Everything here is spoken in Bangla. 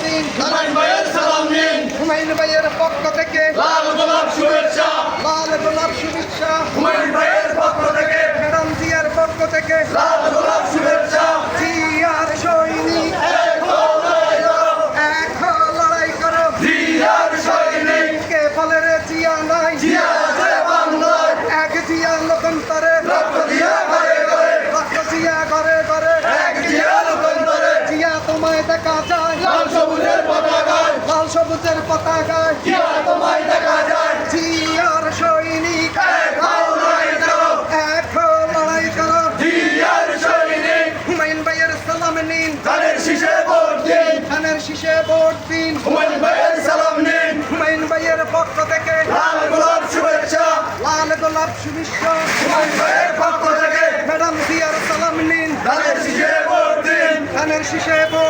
দিন। হুমায়ুন ভাইয়ের সালাম নিন। হুমায়ুন ভাইয়ের পক্ষ থেকে লাল গোলাপ শুভেচ্ছা। লাল গোলাপ শুভেচ্ছা। হুমায়ুন ভাইয়ের পক্ষ থেকে ম্যাডাম জিয়ার পক্ষ থেকে লাল গোলাপ শুভেচ্ছা। জিয়ার সৈনিক এক হও লড়াই করো। এক হও লড়াই করো। জিয়ার সৈনিক। কে বলে রে জিয়া নাই, জিয়া আছে বাংলায়। এক জিয়া লোকান্তরে, রক্ত দিয়া ঘরে ঘরে। রক্ত জিয়া ঘরে ঘরে। এক জিয়া লোকান্তরে। জিয়া তোমায় দেখা যায় লাল সবুজের পতাকায়। লাল সবুজের পতাকায়। জিয়া তোমায় দেখা যায়। জিয়ার সৈনিক এক হও লড়াই করো। এক হও লড়াই করো। জিয়ার সৈনিক। হুমায়ুন ভাইয়ের সালাম নিন, ধানের শীষে ভোট দিন। ধানের শীষে ভোট দিন। হুমায়ুন ভাইয়ের সালাম নিন। হুমায়ুন ভাইয়ের পক্ষ থেকে লাল গোলাপ শুভেচ্ছা। লাল গোলাপ শুভেচ্ছা। হুমায়ুন ভাইয়ের পক্ষ থেকে ম্যাডাম জিয়ার সালাম নিন, ধানের শীষে ভোট দিন। ধানের শীষে ভোট